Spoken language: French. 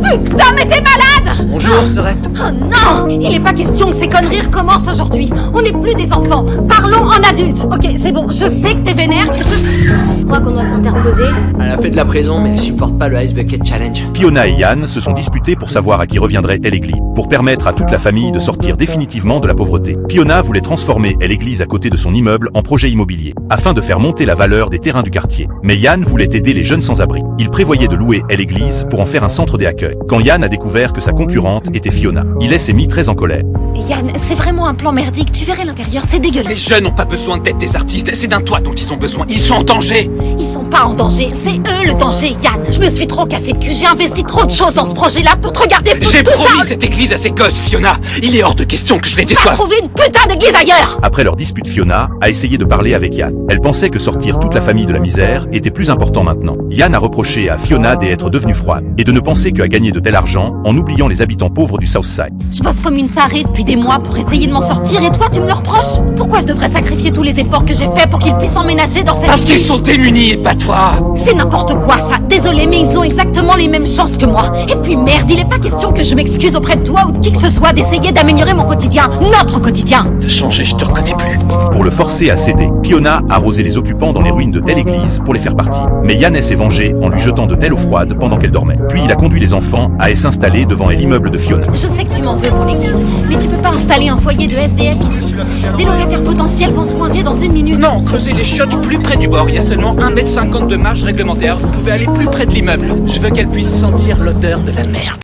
Putain, mais t'es malade! Bonjour, Sorette. Oh non! Il est pas question que ces conneries recommencent aujourd'hui. On n'est plus des enfants. Parlons en adultes. Ok, c'est bon, je sais que t'es vénère. Je crois qu'on doit s'interposer. Elle a fait de la prison, mais elle supporte pas le Ice Bucket Challenge. Fiona et Yann se sont disputés pour savoir à qui reviendrait Elle Église, pour permettre à toute la famille de sortir définitivement de la pauvreté. Fiona voulait transformer Elle Église à côté de son immeuble en projet immobilier, afin de faire monter la valeur des terrains du quartier. Mais Yann voulait aider les jeunes sans-abri. Il prévoyait de louer Elle Église pour en faire un centre d'accueil. Quand Yann a découvert que sa concurrente était Fiona, il s'est mis très en colère. Yann, c'est vraiment un plan merdique. Tu verrais l'intérieur, c'est Les dégueulasse. jeunes n'ont pas besoin d'être des artistes, c'est d'un toit dont ils ont besoin. Ils sont en danger. Ils sont pas en danger, c'est eux le danger, Yann. Je me suis trop cassé le cul, j'ai investi trop de choses dans ce projet-là pour te regarder foutre J'ai tout promis ça. cette église à ces gosses, Fiona. Il est hors de question que je les Va déçoive. trouver une putain d'église ailleurs. Après leur dispute, Fiona a essayé de parler avec Yann. Elle pensait que sortir toute la famille de la misère était plus important maintenant. Yann a reproché à Fiona d'être devenue froide et de ne penser qu'à gagner de tel argent en oubliant les habitants pauvres du Southside. Je bosse comme une tarée depuis des mois pour essayer de m'en sortir et toi tu me le reproches? Pourquoi je devrais sacrifier tous les efforts que j'ai faits pour qu'ils puissent emménager dans cette Parce qu'ils église? sont démunis et pas toi. C'est n'importe quoi ça, désolé mais ils ont exactement les mêmes chances que moi. Et puis merde, il est pas question que je m'excuse auprès de toi ou de qui que ce soit d'essayer d'améliorer mon quotidien, notre quotidien. T'as changé, je te reconnais plus. Pour le forcer à céder, Fiona a arrosé les occupants dans les ruines de telle église pour les faire partir. Mais Yann s'est vengé en lui jetant de telle eau froide pendant qu'elle dormait. Puis il a conduit les enfants à s'installer devant l'immeuble de Fiona. Je sais que tu m'en veux pour l'église, mais tu peux pas installer un foyer de SDF ici. Des locataires potentiels vont se pointer dans une minute. Non, creusez les chiottes plus près du bord. Il y a seulement 1,50 m de marge réglementaire. Vous pouvez aller plus près de l'immeuble. Je veux qu'elle puisse sentir l'odeur de la merde.